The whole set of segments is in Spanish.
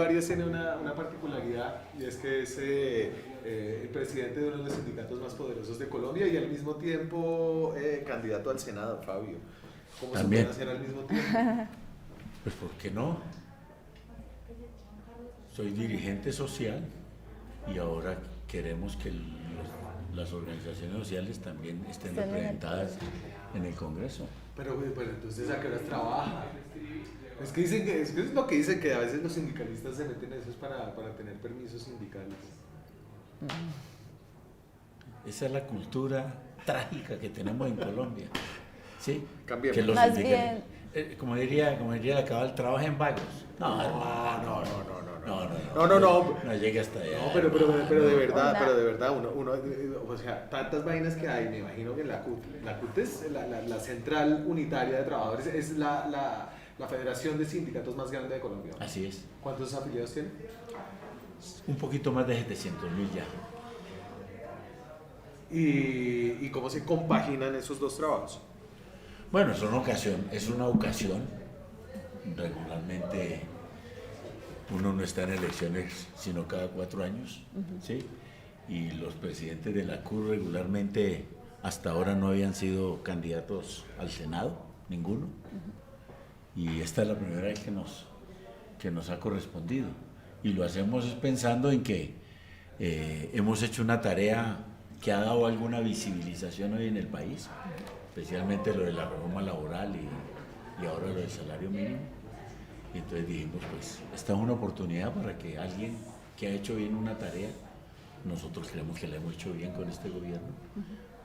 Arias tiene una particularidad y es que es el presidente de uno de los sindicatos más poderosos de Colombia y al mismo tiempo candidato al Senado, Fabio. ¿Cómo También se puede hacer al mismo tiempo? Pues ¿por qué no? Soy dirigente social y ahora queremos que las organizaciones sociales también estén representadas en el Congreso. Pero entonces ¿a qué horas trabaja? Es que dicen es lo que dicen, que a veces los sindicalistas se meten en eso es para tener permisos sindicales. Esa es la cultura trágica que tenemos en Colombia. ¿Sí? Cambiemos. Que los Más bien. como diría la cabal, trabaja en vagos. No, hermano, no llegue hasta allá. No, pero de verdad, Una- pero de verdad, uno, o sea, tantas vainas que hay, me imagino que la CUT es la central unitaria de trabajadores, es la federación de sindicatos más grande de Colombia. Así es. ¿Cuántos afiliados tiene? Un poquito más de 700.000 ya. ¿Y cómo se compaginan esos dos trabajos? Bueno, es una ocasión. Regularmente uno no está en elecciones sino cada 4 años, ¿sí? Y los presidentes de la CUR regularmente hasta ahora no habían sido candidatos al Senado, ninguno. Y esta es la primera vez que nos ha correspondido. Y lo hacemos pensando en que hemos hecho una tarea que ha dado alguna visibilización hoy en el país, especialmente lo de la reforma laboral y ahora lo del salario mínimo. Y entonces dijimos, pues, esta es una oportunidad para que alguien que ha hecho bien una tarea, nosotros creemos que la hemos hecho bien con este gobierno,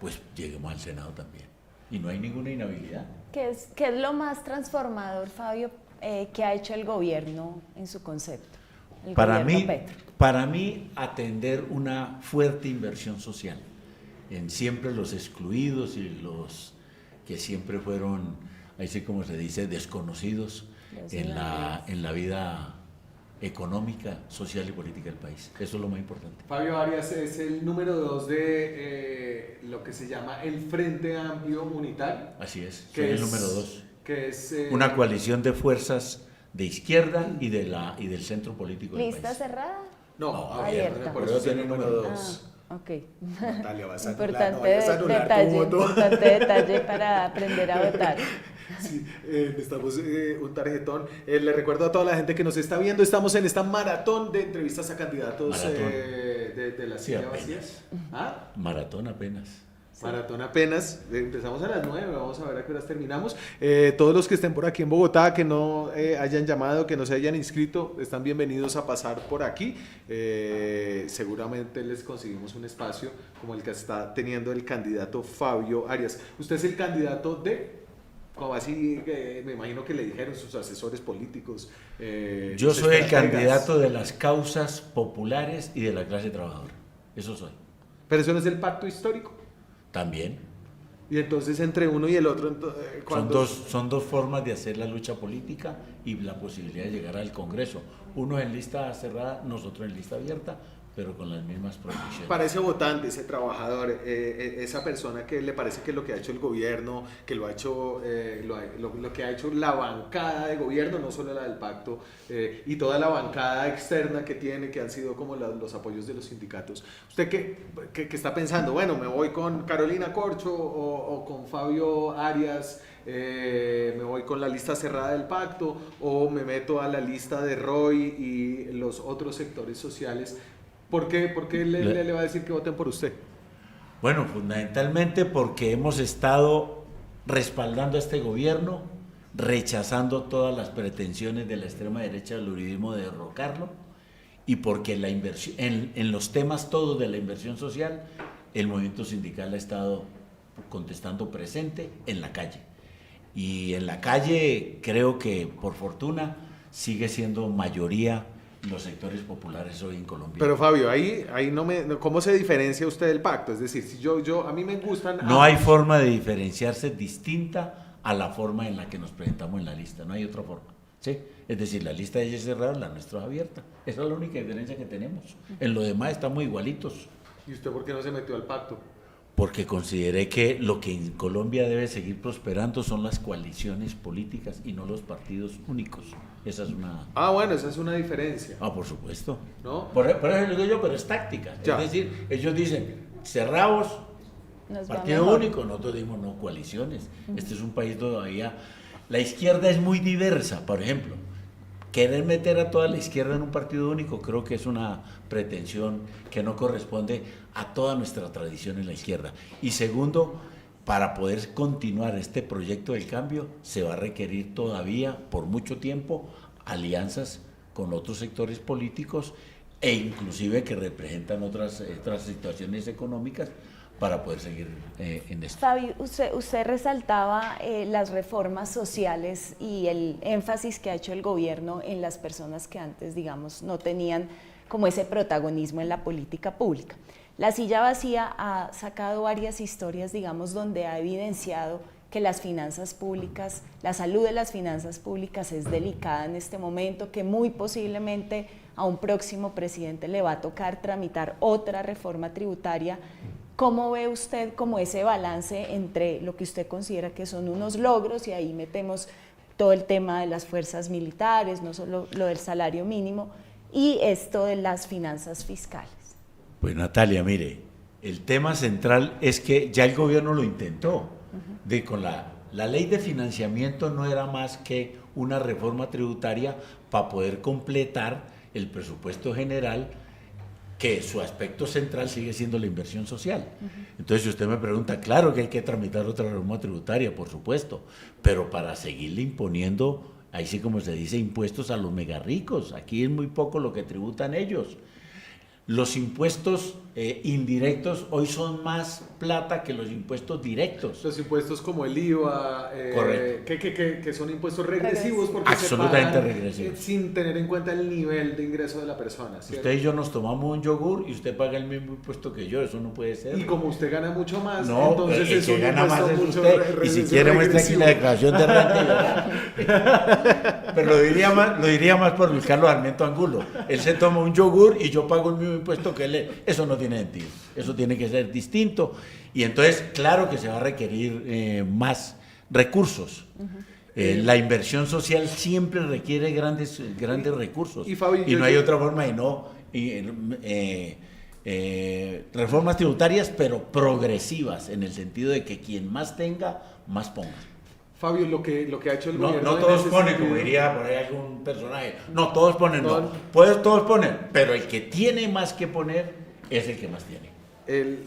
pues lleguemos al Senado también. Y no hay ninguna inhabilidad. ¿Qué es lo más transformador, Fabio, que ha hecho el gobierno en su concepto? El gobierno Petro. Para mí, atender una fuerte inversión social en siempre los excluidos y los que siempre fueron, así como se dice, desconocidos en la vida económica, social y política del país. Eso es lo más importante. Fabio Arias es el número 2 de lo que se llama el Frente Amplio Unitario. Así es, soy el número 2. Que es una coalición de fuerzas de izquierda y del centro político del ¿Lista país. cerrada? No, abierta. por eso es el número 2. Ok. Natalia, vas a Importante anular tu voto. importante detalle para aprender a votar. Sí, necesitamos un tarjetón. Le recuerdo a toda la gente que nos está viendo, estamos en esta maratón de entrevistas a candidatos de la silla vacías. ¿Ah? Maratón apenas. Sí. Maratón apenas, empezamos a las 9, vamos a ver a qué horas terminamos. Todos los que estén por aquí en Bogotá, que no hayan llamado, que no se hayan inscrito, están bienvenidos a pasar por aquí. Seguramente les conseguimos un espacio como el que está teniendo el candidato Fabio Arias. Usted es el candidato de... Como así, me imagino que le dijeron sus asesores políticos. Yo soy el candidato de las causas populares y de la clase trabajadora. Eso soy. Pero eso no es el pacto histórico. También. Y entonces entre uno y el otro... Son dos formas de hacer la lucha política y la posibilidad de llegar al Congreso. Uno en lista cerrada, nosotros en lista abierta, pero con las mismas proyecciones. Para ese votante, ese trabajador, esa persona que le parece que lo que ha hecho el gobierno, que lo que ha hecho la bancada de gobierno, no solo la del pacto, y toda la bancada externa que tiene, que han sido como los apoyos de los sindicatos. ¿Usted qué está pensando? Bueno, me voy con Carolina Corcho o con Fabio Arias, me voy con la lista cerrada del pacto, o me meto a la lista de Roy y los otros sectores sociales. ¿Por qué le va a decir que voten por usted? Bueno, fundamentalmente porque hemos estado respaldando a este gobierno, rechazando todas las pretensiones de la extrema derecha del uribismo de derrocarlo, y porque la inversión, en los temas todos de la inversión social, el movimiento sindical ha estado contestando presente en la calle. Y en la calle creo que, por fortuna, sigue siendo mayoría los sectores populares hoy en Colombia. Pero Fabio, ahí ¿cómo se diferencia usted del pacto? Es decir, si a mí me gustan... No hay forma de diferenciarse distinta a la forma en la que nos presentamos en la lista, no hay otra forma, ¿sí? Es decir, la lista de ellos es cerrada, la nuestra es abierta. Esa es la única diferencia que tenemos. En lo demás estamos igualitos. ¿Y usted por qué no se metió al pacto? porque consideré que lo que en Colombia debe seguir prosperando son las coaliciones políticas y no los partidos únicos. Esa es una... Bueno, esa es una diferencia. por supuesto. ¿No? Por eso lo digo yo, pero es táctica. Ya. Es decir, ellos dicen, cerrados, Nos va partido mejor. único, nosotros decimos no, coaliciones. Este es un país todavía... La izquierda es muy diversa, por ejemplo. Querer meter a toda la izquierda en un partido único creo que es una pretensión que no corresponde a toda nuestra tradición en la izquierda. Y segundo, para poder continuar este proyecto del cambio, se va a requerir todavía, por mucho tiempo, alianzas con otros sectores políticos e inclusive que representan otras situaciones económicas para poder seguir en esto. Fabio, usted resaltaba las reformas sociales y el énfasis que ha hecho el gobierno en las personas que antes, digamos, no tenían como ese protagonismo en la política pública. La silla vacía ha sacado varias historias, digamos, donde ha evidenciado que las finanzas públicas, la salud de las finanzas públicas es delicada en este momento, que muy posiblemente a un próximo presidente le va a tocar tramitar otra reforma tributaria. ¿Cómo ve usted como ese balance entre lo que usted considera que son unos logros, y ahí metemos todo el tema de las fuerzas militares, no solo lo del salario mínimo, y esto de las finanzas fiscales? Pues Natalia, mire, el tema central es que ya el gobierno lo intentó. Con la ley de financiamiento no era más que una reforma tributaria para poder completar el presupuesto general, que su aspecto central sigue siendo la inversión social. Entonces, si usted me pregunta, claro que hay que tramitar otra reforma tributaria, por supuesto, pero para seguirle imponiendo, ahí sí como se dice, impuestos a los mega ricos. Aquí es muy poco lo que tributan ellos. Los impuestos indirectos hoy son más plata que los impuestos directos. Los impuestos como el IVA, que son impuestos regresivos porque absolutamente se pagan regresivos, sin tener en cuenta el nivel de ingreso de la persona, ¿cierto? Usted y yo nos tomamos un yogur y usted paga el mismo impuesto que yo, eso no puede ser. Y como usted gana mucho más, no, entonces el es que un gana más es mucho usted, y si quiere muestra aquí la declaración de renta. Pero lo diría más por Luis Carlos Armento Angulo. Él se toma un yogur y yo pago el mismo impuesto que él. Eso no tiene sentido, eso tiene que ser distinto. Y entonces, claro que se va a requerir más recursos. La inversión social siempre requiere grandes recursos. Y, Fabi, no hay otra forma de no... reformas tributarias, pero progresivas, en el sentido de que quien más tenga, más ponga. Fabio, lo que ha hecho el gobierno... No todos ponen, como diría por ahí algún personaje. No, todos ponen, no. Pues todos ponen, pero el que tiene más que poner es el que más tiene.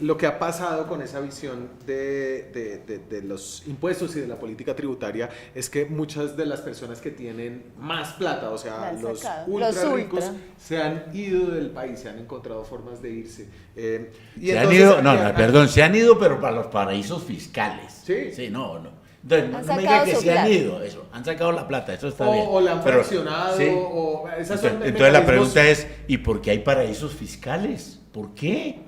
Lo que ha pasado con esa visión de los impuestos y de la política tributaria es que muchas de las personas que tienen más plata, o sea, los ultra ricos, se han ido del país, se han encontrado formas de irse. Se han ido, pero para los paraísos fiscales. Sí, no. Entonces, no me diga que se han ido, eso, han sacado la plata, eso está bien. O la han fraccionado, sí. o esas son entonces la pregunta es, ¿y por qué hay paraísos fiscales? ¿Por qué?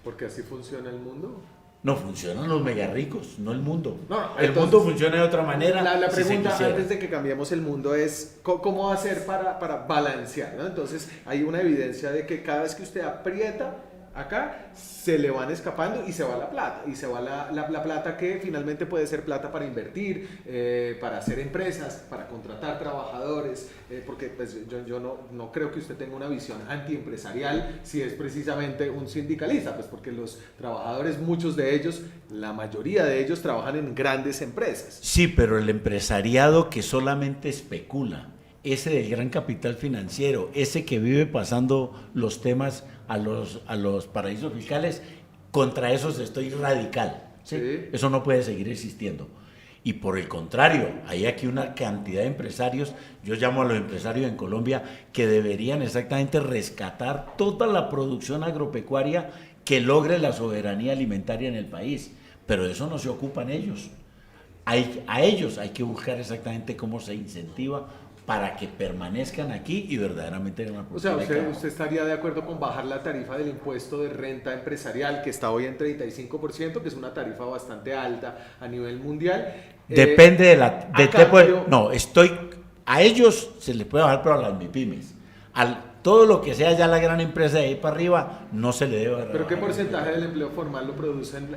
Porque así funciona el mundo. No, funcionan los mega ricos, no el mundo. El mundo funciona de otra manera. La pregunta antes de que cambiemos el mundo es ¿cómo hacer para balancear? ¿No? Entonces hay una evidencia de que cada vez que usted aprieta acá, se le van escapando y se va la plata. Y se va la plata que finalmente puede ser plata para invertir, para hacer empresas, para contratar trabajadores, porque pues, yo no creo que usted tenga una visión antiempresarial si es precisamente un sindicalista, pues porque los trabajadores, muchos de ellos, la mayoría de ellos trabajan en grandes empresas. Sí, pero el empresariado que solamente especula, ese del gran capital financiero, ese que vive pasando los temas a los paraísos fiscales, contra esos estoy radical. ¿Sí? Eso no puede seguir existiendo. Y por el contrario, hay aquí una cantidad de empresarios, yo llamo a los empresarios en Colombia, que deberían exactamente rescatar toda la producción agropecuaria que logre la soberanía alimentaria en el país. Pero de eso no se ocupan ellos. A ellos hay que buscar exactamente cómo se incentiva para que permanezcan aquí y verdaderamente hagan una producción. O sea, usted estaría de acuerdo con bajar la tarifa del impuesto de renta empresarial, que está hoy en 35%, que es una tarifa bastante alta a nivel mundial. Depende de a ellos se les puede bajar, pero a las MIPYMES. todo lo que sea ya la gran empresa de ahí para arriba no se le debe rebajar. ¿Pero qué porcentaje del empleo formal lo producen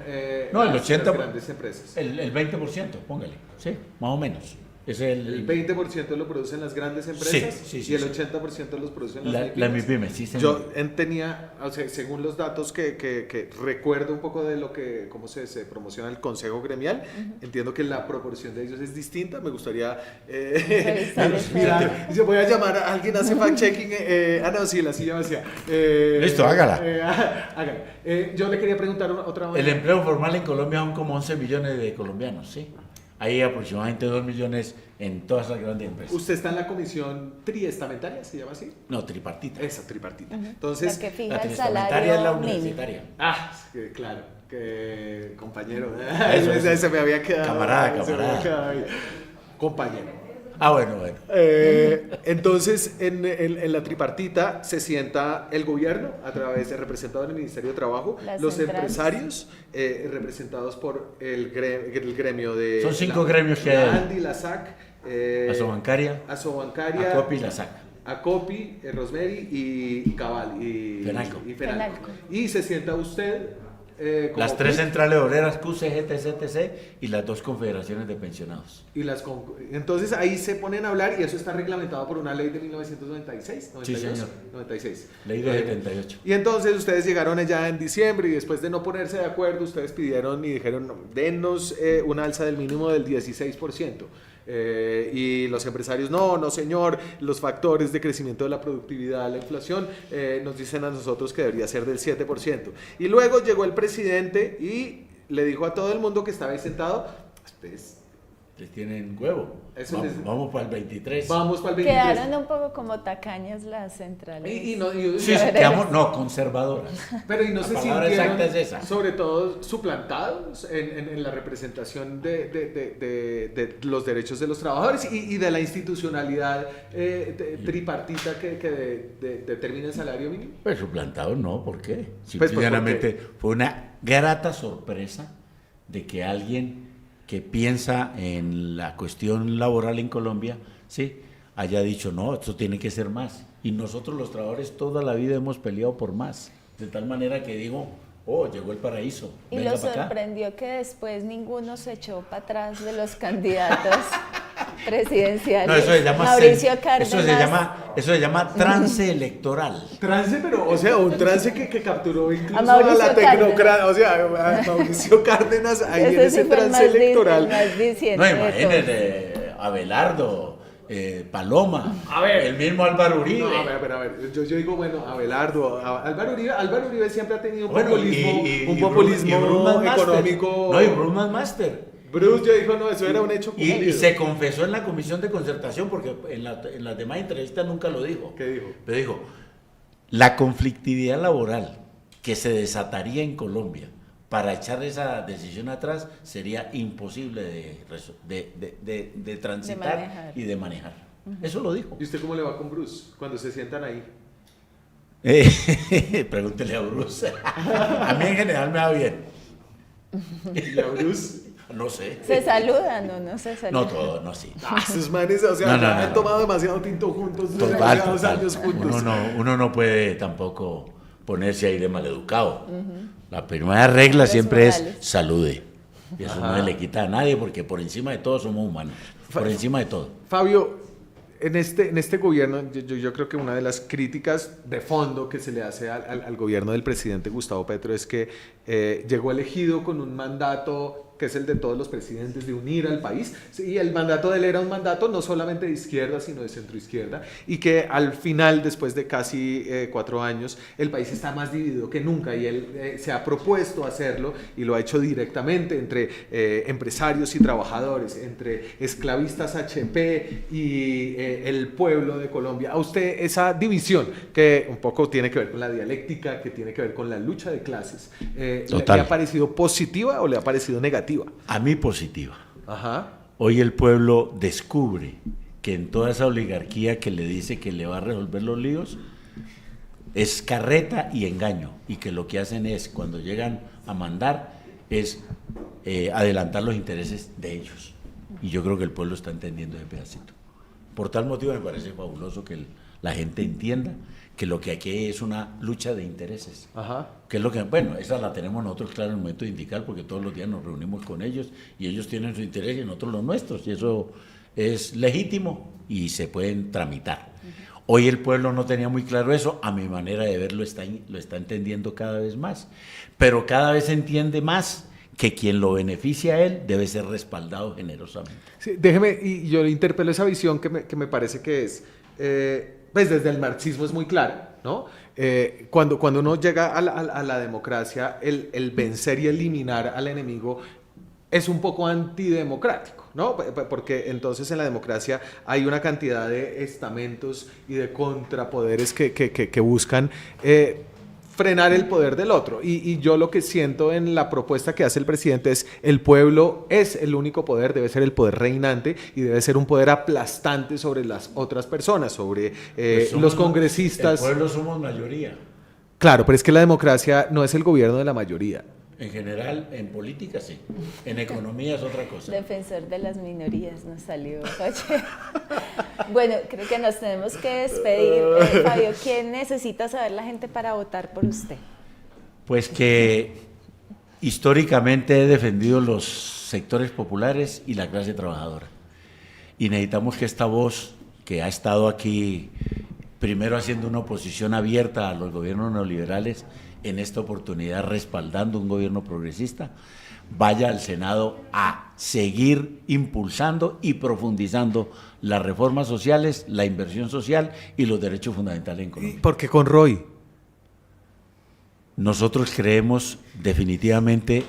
No, el 80%, las grandes empresas? El 20%, póngale, sí, más o menos. Es El 20% lo producen las grandes empresas y el 80% los producen las MIPYME, sí, señor. Yo tenía, o sea, según los datos que recuerdo un poco de cómo se promociona el Consejo Gremial, entiendo que la proporción de ellos es distinta. Me gustaría mirar. Yo voy a llamar a alguien, hace fact-checking. No, sí, la silla vacía. Listo, hágala. Hágala. Yo le quería preguntar otra vez. El empleo formal en Colombia son como 11 millones de colombianos, ¿sí? Hay aproximadamente 2 millones en todas las grandes empresas. ¿Usted está en la comisión triestamentaria, se llama así? No, tripartita. Esa, tripartita. Entonces, la que fija la el triestamentaria salario es la mínimo. universitaria. Claro, que compañero. Eso. Se me había quedado. Camarada. Se me había quedado ahí. Compañero. Bueno. Entonces, en la tripartita se sienta el gobierno, a través de representado en el Ministerio de Trabajo, Las los centrales. Empresarios, representados por el gremio de... Son 5 gremios que hay. La ANDI, la SAC, Asobancaria, Asobancaria, ACOPI y la SAC. ACOPI, Rosemary y Cabal y Fenalco. Fenalco. Y se sienta usted como Las 3 PUC, centrales obreras, QC, GTC y las 2 confederaciones de pensionados. y entonces ahí se ponen a hablar, y eso está reglamentado por una ley de 1996, 92, Sí, señor. 96. Ley de 78. Y entonces ustedes llegaron allá en diciembre y después de no ponerse de acuerdo, ustedes pidieron y dijeron, no, dennos una alza del mínimo del 16%. Y los empresarios, no señor, los factores de crecimiento de la productividad, la inflación, nos dicen a nosotros que debería ser del 7%. Y luego llegó el presidente y le dijo a todo el mundo que estaba ahí sentado, pues, Les tienen huevo. Eso Vamos para el 23. vamos para el 23. Quedaron un poco como tacañas las centrales. Sí, quedamos, conservadoras. Pero y no La se palabra sintieron, exacta es esa. sobre todo, suplantados en la representación de los derechos de los trabajadores y de la institucionalidad tripartita que determina el salario mínimo. Pues suplantado no, ¿por qué? Pues, Simplemente fue una grata sorpresa de que alguien que piensa en la cuestión laboral en Colombia, sí, haya dicho, no, esto tiene que ser más. Y nosotros los trabajadores toda la vida hemos peleado por más. De tal manera que digo, llegó el paraíso. Y venga lo para acá. sorprendió que después ninguno se echó para atrás de los candidatos presidenciales. No, eso se llama Mauricio Cárdenas. Eso se llama trance electoral. Trance, pero, o sea, un trance que capturó incluso A Mauricio la tecnocracia, o sea, a Mauricio Cárdenas ahí en ese sí fue el trance más electoral. más diciente No, de todos. imagínate, Abelardo, Paloma, A ver. el mismo Álvaro Uribe. No, a ver, yo digo, bueno, Abelardo, Álvaro Uribe siempre ha tenido un Bueno, populismo, y Brumman Master. económico. No, y Brumman Master. Bruce ya dijo, no, eso era un hecho Y cumplido. se confesó en la comisión de concertación, porque en las demás entrevistas nunca lo dijo. ¿Qué dijo? Pero dijo, la conflictividad laboral que se desataría en Colombia para echar esa decisión atrás sería imposible de transitar manejar. y de manejar. Eso lo dijo. ¿Y usted cómo le va con Bruce cuando se sientan ahí? Pregúntele a Bruce. A mí en general me va bien. ¿Y a Bruce? No sé. ¿Se saludan o no se saludan? No todo, no sí. Sus manes, o sea, No. han tomado demasiado tinto juntos, Total. demasiados años juntos. Uno no puede tampoco ponerse ahí de maleducado. La primera regla Los siempre es modales. salude. Y eso no se le quita a nadie, porque por encima de todo somos humanos. Por encima de todo. Fabio, en este gobierno, yo creo que una de las críticas de fondo que se le hace al gobierno del presidente Gustavo Petro es que llegó elegido con un mandato que es el de todos los presidentes, de unir al país, y el mandato de él era un mandato no solamente de izquierda, sino de centroizquierda, y que al final, después de casi 4 años, el país está más dividido que nunca, y él se ha propuesto hacerlo, y lo ha hecho directamente entre empresarios y trabajadores, entre esclavistas HP y el pueblo de Colombia. A usted esa división, que un poco tiene que ver con la dialéctica, que tiene que ver con la lucha de clases, ¿le ha parecido positiva o le ha parecido negativa? A mí positiva. Ajá. Hoy el pueblo descubre que en toda esa oligarquía que le dice que le va a resolver los líos, es carreta y engaño, y que lo que hacen es, cuando llegan a mandar, es adelantar los intereses de ellos. Y yo creo que el pueblo está entendiendo ese pedacito. Por tal motivo me parece fabuloso que la gente entienda que lo que aquí es una lucha de intereses. Ajá. Que es lo que, bueno, esa la tenemos nosotros claro en el momento sindical, porque todos los días nos reunimos con ellos y ellos tienen su interés y nosotros los nuestros, y eso es legítimo y se pueden tramitar. Hoy el pueblo no tenía muy claro eso, a mi manera de verlo lo está entendiendo cada vez más, pero cada vez se entiende más que quien lo beneficia a él debe ser respaldado generosamente. Sí, déjeme, y yo le interpelo esa visión que me parece que es, pues desde el marxismo es muy clara, ¿no? Cuando uno llega a la democracia, el vencer y eliminar al enemigo es un poco antidemocrático, ¿no? Porque entonces en la democracia hay una cantidad de estamentos y de contrapoderes que buscan frenar el poder del otro. Y yo lo que siento en la propuesta que hace el presidente es: el pueblo es el único poder, debe ser el poder reinante y debe ser un poder aplastante sobre las otras personas, sobre los congresistas. El pueblo somos mayoría. Claro, pero es que la democracia no es el gobierno de la mayoría. En general, en política sí, en economía es otra cosa. Defensor de las minorías nos salió. Bueno, creo que nos tenemos que despedir. Fabio, ¿quién necesita saber la gente para votar por usted? Pues que históricamente he defendido los sectores populares y la clase trabajadora. Y necesitamos que esta voz, que ha estado aquí primero haciendo una oposición abierta a los gobiernos neoliberales, en esta oportunidad respaldando un gobierno progresista, vaya al Senado a seguir impulsando y profundizando las reformas sociales, la inversión social y los derechos fundamentales en Colombia. ¿Por qué con Roy? Nosotros creemos definitivamente,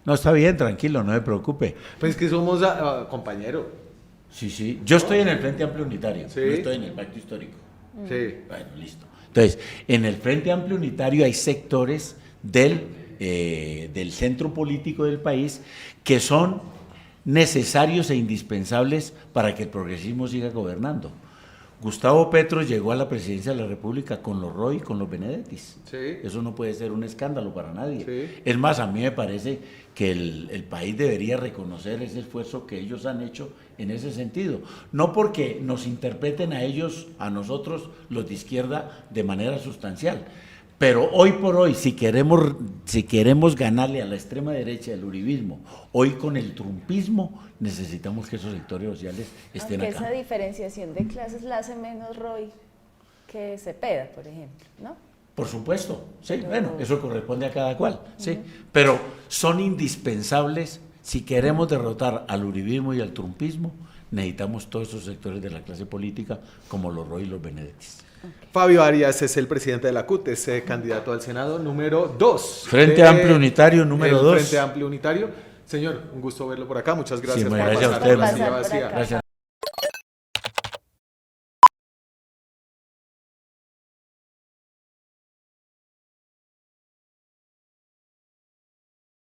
no, está bien, tranquilo, no me preocupe. Pues que somos compañeros. Sí, yo estoy en el Frente Amplio Unitario, ¿Sí? no estoy en el Pacto Histórico. Sí. Bueno, listo. Entonces, en el Frente Amplio Unitario hay sectores del centro político del país que son necesarios e indispensables para que el progresismo siga gobernando. Gustavo Petro llegó a la presidencia de la República con los Roy y con los Benedettis. Sí. Eso no puede ser un escándalo para nadie. Sí. Es más, a mí me parece que el país debería reconocer ese esfuerzo que ellos han hecho en ese sentido. No porque nos interpreten a ellos, a nosotros, los de izquierda, de manera sustancial. Pero hoy por hoy, si queremos ganarle a la extrema derecha del uribismo, hoy con el trumpismo, necesitamos que esos sectores sociales estén Aunque acá. esa diferenciación de clases la hace menos Roy que Cepeda, por ejemplo, ¿no? Por supuesto, sí, bueno, eso corresponde a cada cual, sí, pero son indispensables si queremos derrotar al uribismo y al trumpismo. Necesitamos todos esos sectores de la clase política como los Roy y los Benedettis. Fabio Arias es el presidente de la CUT, es candidato al Senado número 2. Frente Amplio Unitario número 2. Frente Amplio Unitario. Señor, un gusto verlo por acá. Muchas gracias Sí, por gracias a pasar ustedes. por la silla Por vacía. acá. Gracias.